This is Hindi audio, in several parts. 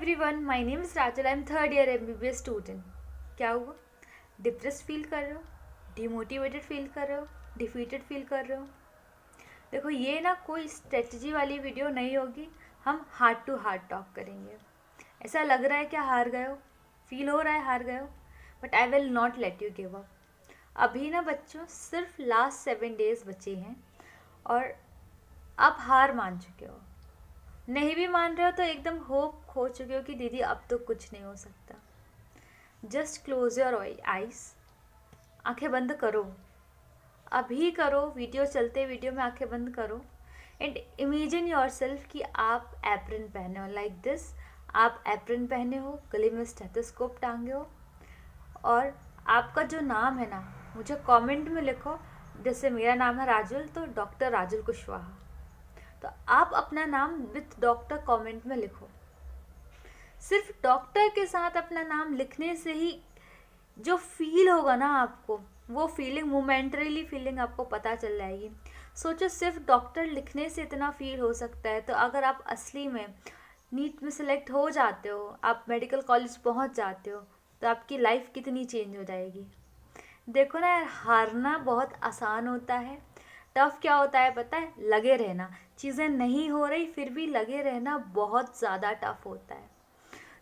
Everyone, my name is Rajal. I am third year MBBS student. क्या हुआ? डिप्रेस फील कर रहे हो? डिमोटिवेटेड फील कर रहे हो? डिफीटेड फील कर रहे हो? देखो, ये ना कोई स्ट्रेटजी वाली वीडियो नहीं होगी। हम हार्ट टू हार्ट टॉक करेंगे। ऐसा लग रहा है क्या हार गए हो? फील हो रहा है हार गए हो? But I will not let you give up. अभी ना बच्चों, सिर्फ लास्ट 7 डेज बचे हैं और आप हार मान चुके हो। नहीं भी मान रहे हो तो एकदम होप खो चुके हो कि दीदी अब तो कुछ नहीं हो सकता। जस्ट क्लोज योर आइज, आंखें बंद करो, अभी करो। वीडियो चलते वीडियो में आंखें बंद करो एंड इमेजिन योर सेल्फ कि आप एप्रन पहने हो लाइक दिस। आप एप्रन पहने हो, गले में स्टेथोस्कोप टांगे हो और आपका जो नाम है ना, मुझे कमेंट में लिखो। जैसे मेरा नाम है राजुल, तो डॉक्टर राजुल कुशवाहा। तो आप अपना नाम विथ डॉक्टर कमेंट में लिखो। सिर्फ डॉक्टर के साथ अपना नाम लिखने से ही जो फील होगा ना आपको, वो फीलिंग, मोमेंटरीली फीलिंग आपको पता चल जाएगी। सोचो, सिर्फ डॉक्टर लिखने से इतना फील हो सकता है, तो अगर आप असली में नीट में सिलेक्ट हो जाते हो, आप मेडिकल कॉलेज पहुंच जाते हो, तो आपकी लाइफ कितनी चेंज हो जाएगी। देखो ना यार, हारना बहुत आसान होता है। टफ क्या होता है पता है? लगे रहना। चीज़ें नहीं हो रही फिर भी लगे रहना बहुत ज़्यादा टफ होता है।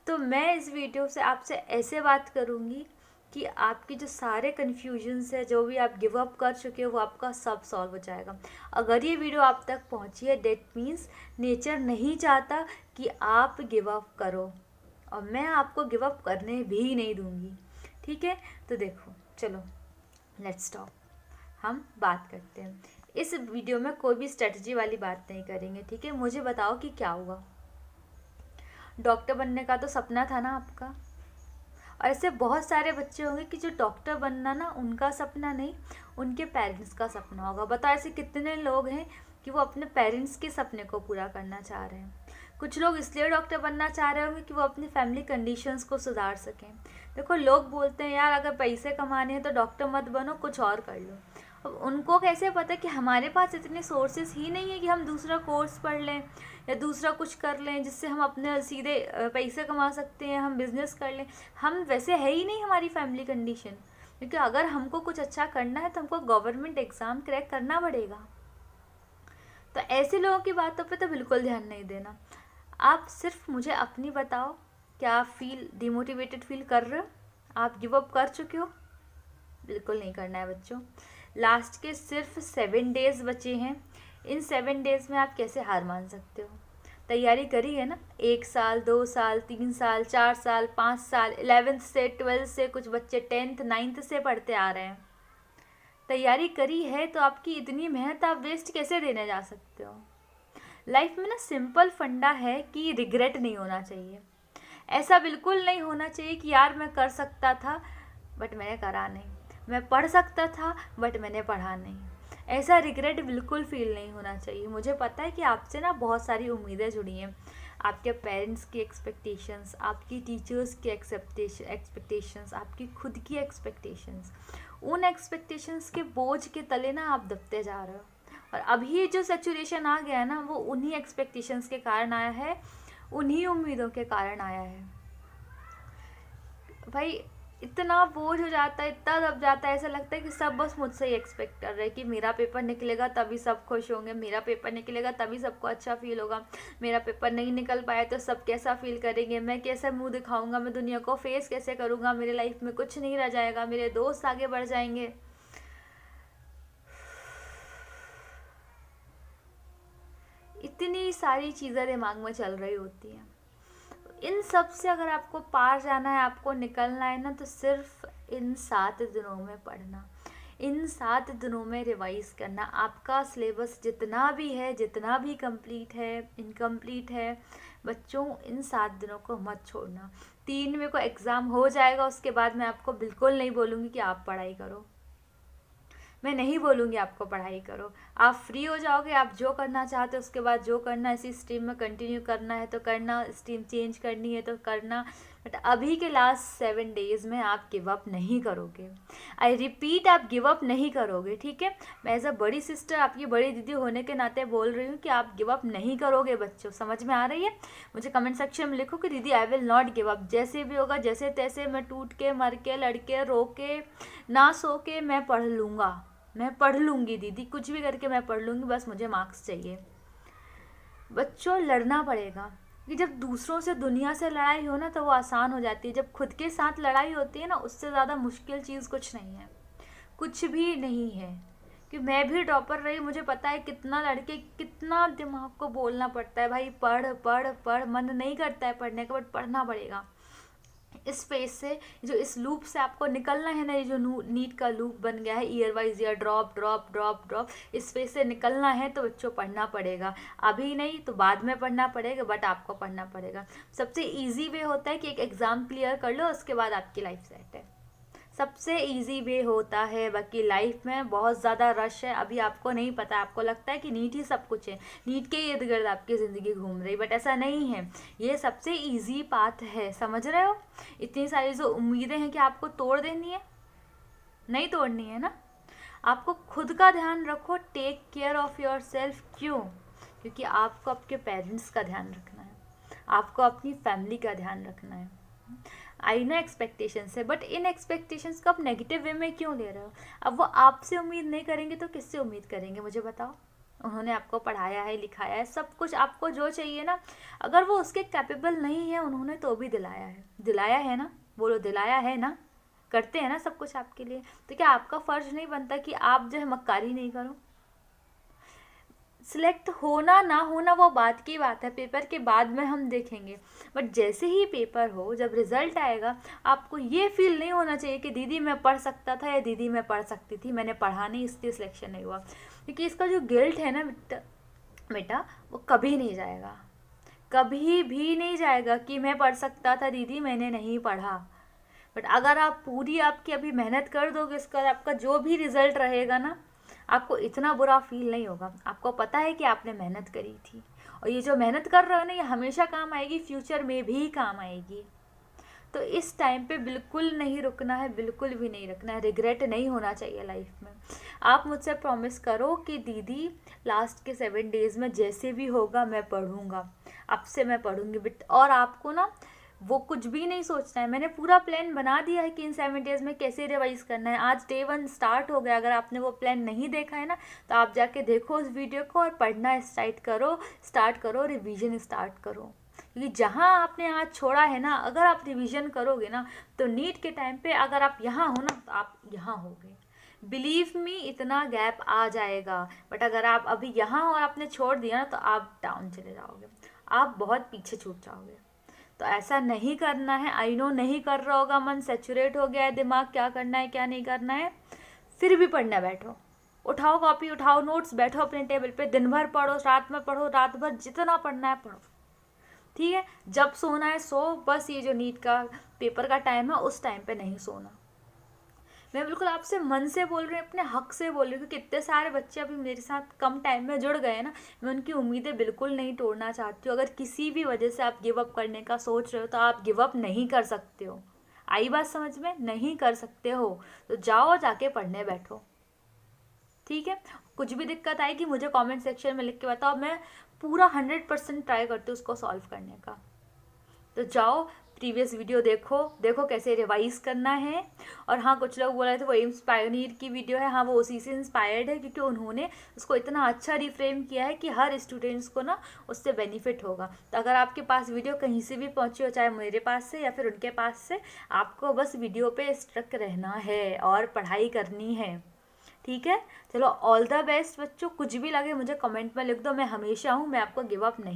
तो मैं इस वीडियो से आपसे ऐसे बात करूँगी कि आपकी जो सारे कन्फ्यूजन्स है, जो भी आप गिव अप कर चुके हो, वो आपका सब सॉल्व हो जाएगा। अगर ये वीडियो आप तक पहुँची है, डेट मीन्स नेचर नहीं चाहता कि आप गिव अप करो, और मैं आपको गिव अप करने भी नहीं दूँगी। ठीक है? तो देखो, चलो लेट्स टॉक। हम बात करते हैं। इस वीडियो में कोई भी स्ट्रेटजी वाली बात नहीं करेंगे। ठीक है? मुझे बताओ कि क्या हुआ। डॉक्टर बनने का तो सपना था ना आपका, और ऐसे बहुत सारे बच्चे होंगे कि जो डॉक्टर बनना ना उनका सपना नहीं, उनके पेरेंट्स का सपना होगा। बताओ, ऐसे कितने लोग हैं कि वो अपने पेरेंट्स के सपने को पूरा करना चाह रहे हैं। कुछ लोग इसलिए डॉक्टर बनना चाह रहे होंगे कि वो अपनी फैमिली कंडीशंस को सुधार सकें। देखो, लोग बोलते हैं यार अगर पैसे कमाने हैं तो डॉक्टर मत बनो, कुछ और कर लो। अब उनको कैसे पता कि हमारे पास इतने सोर्सेज ही नहीं है कि हम दूसरा कोर्स पढ़ लें या दूसरा कुछ कर लें जिससे हम अपने सीधे पैसे कमा सकते हैं, हम बिजनेस कर लें। हम वैसे है ही नहीं हमारी फैमिली कंडीशन, क्योंकि अगर हमको कुछ अच्छा करना है तो हमको गवर्नमेंट एग्ज़ाम क्रैक करना पड़ेगा। तो ऐसे लोगों की बातों पे तो बिल्कुल ध्यान नहीं देना। आप सिर्फ मुझे अपनी बताओ, क्या आप डिमोटिवेटेड फील कर रहे हो? आप गिव अप कर चुके हो? बिल्कुल नहीं करना है बच्चों। लास्ट के सिर्फ 7 डेज बचे हैं। इन 7 डेज में आप कैसे हार मान सकते हो? तैयारी करी है ना? 1 साल, 2 साल, 3 साल, 4 साल, 5 साल, 11th से, 12th से, कुछ बच्चे 10th 9th से पढ़ते आ रहे हैं। तैयारी करी है तो आपकी इतनी मेहनत आप वेस्ट कैसे देने जा सकते हो? लाइफ में ना सिंपल फंडा है कि रिग्रेट नहीं होना चाहिए। ऐसा बिल्कुल नहीं होना चाहिए कि यार मैं कर सकता था बट मैंने करा नहीं, मैं पढ़ सकता था बट मैंने पढ़ा नहीं। ऐसा रिग्रेट बिल्कुल फील नहीं होना चाहिए। मुझे पता है कि आपसे ना बहुत सारी उम्मीदें जुड़ी हैं। आपके पेरेंट्स की एक्सपेक्टेशंस, आपकी टीचर्स की एक्सपेक्टेशंस, आपकी खुद की एक्सपेक्टेशंस। उन एक्सपेक्टेशंस के बोझ के तले ना आप दबते जा रहे हो। और अभी जो सिचुएशन आ गया है ना, वो उन्हीं एक्सपेक्टेशंस के कारण आया है, उन्हीं उम्मीदों के कारण आया है। भाई, इतना बोझ हो जाता है, इतना दब जाता है, ऐसा लगता है कि सब बस मुझसे ही एक्सपेक्ट कर रहे हैं कि मेरा पेपर निकलेगा तभी सब खुश होंगे, मेरा पेपर निकलेगा तभी सबको अच्छा फील होगा, मेरा पेपर नहीं निकल पाया तो सब कैसा फील करेंगे, मैं कैसा मुंह दिखाऊंगा, मैं दुनिया को फेस कैसे करूंगा, मेरे लाइफ में कुछ नहीं रह जाएगा, मेरे दोस्त आगे बढ़ जाएंगे। इतनी सारी चीज़ें दिमाग में चल रही होती हैं। इन सब से अगर आपको पार जाना है, आपको निकलना है ना, तो सिर्फ इन 7 दिनों में पढ़ना, इन 7 दिनों में रिवाइज करना। आपका सिलेबस जितना भी है, जितना भी कंप्लीट है, इनकम्प्लीट है, बच्चों इन 7 दिनों को मत छोड़ना। 3 को एग्ज़ाम हो जाएगा, उसके बाद मैं आपको बिल्कुल नहीं बोलूँगी कि आप पढ़ाई करो। मैं नहीं बोलूँगी आपको पढ़ाई करो। आप फ्री हो जाओगे, आप जो करना चाहते हो उसके बाद जो करना, इसी स्ट्रीम में कंटिन्यू करना है तो करना, स्ट्रीम चेंज करनी है तो करना। बट अभी के लास्ट 7 डेज में आप गिव अप नहीं करोगे। आई रिपीट, आप गिव अप नहीं करोगे, ठीक है। मैं एज अ बड़ी सिस्टर, आपकी बड़ी दीदी होने के नाते बोल रही हूँ कि आप गिव अप नहीं करोगे बच्चों। समझ में आ रही है? मुझे कमेंट सेक्शन में लिखो कि दीदी I will not give up, जैसे भी होगा, जैसे तैसे, मैं टूट के, मर के, लड़ के, रो के, ना सो के, मैं पढ़ लूँगा, मैं पढ़ लूँगी दीदी, कुछ भी करके मैं पढ़ लूँगी, बस मुझे मार्क्स चाहिए। बच्चों लड़ना पड़ेगा, कि जब दूसरों से, दुनिया से लड़ाई हो ना तो वो आसान हो जाती है। जब खुद के साथ लड़ाई होती है ना, उससे ज़्यादा मुश्किल चीज़ कुछ नहीं है, कुछ भी नहीं है। कि मैं भी टॉपर रही, मुझे पता है कितना लड़के, कितना दिमाग को बोलना पड़ता है, भाई पढ़ पढ़ पढ़, मन नहीं करता है पढ़ने का, बट पढ़ना पड़ेगा। इस फेज से, जो इस लूप से आपको निकलना है ना, ये जो नीट का लूप बन गया है, year wise year drop drop drop drop, इस फेज से निकलना है तो बच्चों पढ़ना पड़ेगा। अभी नहीं तो बाद में पढ़ना पड़ेगा, बट आपको पढ़ना पड़ेगा। सबसे ईजी वे होता है कि एक एग्ज़ाम क्लियर कर लो, उसके बाद आपकी लाइफ सेट है। सबसे इजी वे होता है। बाकी लाइफ में बहुत ज़्यादा रश है, अभी आपको नहीं पता, आपको लगता है कि नीट ही सब कुछ है, नीट के इर्द गिर्द आपकी ज़िंदगी घूम रही, बट ऐसा नहीं है। ये सबसे इजी पाथ है, समझ रहे हो? इतनी सारी जो उम्मीदें हैं कि आपको तोड़ देनी है, नहीं तोड़नी है ना। आपको खुद का ध्यान रखो, take care of yourself. क्यों? क्योंकि आपको आपके पेरेंट्स का ध्यान रखना है, आपको अपनी फैमिली का ध्यान रखना है। आई नो एक्सपेक्टेशंस है, बट इन एक्सपेक्टेशंस को आप नेगेटिव वे में क्यों ले रहे हो? अब वो आपसे उम्मीद नहीं करेंगे तो किससे उम्मीद करेंगे, मुझे बताओ। उन्होंने आपको पढ़ाया है, लिखाया है, सब कुछ आपको जो चाहिए ना, अगर वो उसके कैपेबल नहीं है, उन्होंने तो भी दिलाया है, दिलाया है ना, बोलो दिलाया है ना, करते हैं ना सब कुछ आपके लिए, तो क्या आपका फ़र्ज नहीं बनता कि आप जो है मक्कारी नहीं करो? सिलेक्ट होना ना होना वो बात की बात है, पेपर के बाद में हम देखेंगे, बट जैसे ही पेपर हो, जब रिजल्ट आएगा, आपको ये फील नहीं होना चाहिए कि दीदी मैं पढ़ सकता था या दीदी मैं पढ़ सकती थी, मैंने पढ़ा नहीं इसलिए सिलेक्शन नहीं हुआ। क्योंकि इसका जो गिल्ट है ना बेटा, वो कभी नहीं जाएगा, कभी भी नहीं जाएगा कि मैं पढ़ सकता था दीदी, मैंने नहीं पढ़ा। बट अगर आप पूरी आपकी अभी मेहनत कर दोगे, इसका आपका जो भी रिजल्ट रहेगा ना, आपको इतना बुरा फील नहीं होगा। आपको पता है कि आपने मेहनत करी थी, और ये जो मेहनत कर रहे हो ना, ये हमेशा काम आएगी, फ्यूचर में भी काम आएगी। तो इस टाइम पे बिल्कुल नहीं रुकना है, बिल्कुल भी नहीं रुकना है, रिग्रेट नहीं होना चाहिए लाइफ में। आप मुझसे प्रॉमिस करो कि दीदी लास्ट के 7 डेज़ में जैसे भी होगा मैं पढ़ूँगा, अब से मैं पढ़ूँगी। बट और आपको ना वो कुछ भी नहीं सोचना है, मैंने पूरा प्लान बना दिया है कि इन 7 डेज़ में कैसे रिवाइज़ करना है। आज डे 1 स्टार्ट हो गया, अगर आपने वो प्लान नहीं देखा है ना, तो आप जाके देखो उस वीडियो को और पढ़ना स्टार्ट करो, रिवीजन स्टार्ट करो। क्योंकि जहाँ आपने आज छोड़ा है ना, अगर आप रिवीजन करोगे ना, तो नीट के टाइम पे अगर आप यहाँ हो ना, तो आप यहाँ होगे, बिलीव मी, इतना गैप आ जाएगा। बट अगर आप अभी यहाँ और आपने छोड़ दिया ना, तो आप डाउन चले जाओगे, आप बहुत पीछे छूट जाओगे। तो ऐसा नहीं करना है। आई नो नहीं कर रहा होगा, मन सेचुरेट हो गया है, दिमाग क्या करना है क्या नहीं करना है, फिर भी पढ़ना बैठो, उठाओ कॉपी, उठाओ नोट्स, बैठो अपने टेबल पे, दिन भर पढ़ो, रात में पढ़ो, रात भर जितना पढ़ना है पढ़ो, ठीक है। जब सोना है सो, बस ये जो नीट का पेपर का टाइम है उस टाइम पे नहीं सोना। मैं बिल्कुल आपसे मन से बोल रही हूँ, अपने हक से बोल रही हूँ, क्योंकि इतने सारे बच्चे अभी मेरे साथ कम टाइम में जुड़ गए ना, मैं उनकी उम्मीदें बिल्कुल नहीं तोड़ना चाहती हूँ। अगर किसी भी वजह से आप गिव अप करने का सोच रहे हो, तो आप गिव अप नहीं कर सकते हो। आई बात समझ में? नहीं कर सकते हो, तो जाओ जाके पढ़ने बैठो, ठीक है। कुछ भी दिक्कत आएगी मुझे कमेंट सेक्शन में लिख के बताओ, मैं पूरा 100% ट्राई करती हूँ उसको सॉल्व करने का। तो जाओ प्रीवियस वीडियो देखो कैसे रिवाइज करना है। और हाँ, कुछ लोग बोल रहे थे वो एम्स पायोनियर की वीडियो है, हाँ वो उसी से इंस्पायर्ड है, क्योंकि उन्होंने उसको इतना अच्छा रिफ्रेम किया है कि हर स्टूडेंट्स को ना उससे बेनिफिट होगा। तो अगर आपके पास वीडियो कहीं से भी पहुँची हो, चाहे मेरे पास से या फिर उनके पास से, आपको बस वीडियो पे स्ट्रक रहना है और पढ़ाई करनी है, ठीक है। चलो ऑल द बेस्ट बच्चों, कुछ भी लगे मुझे कमेंट में लिख दो, मैं हमेशा हूँ, मैं आपको गिव अप नहीं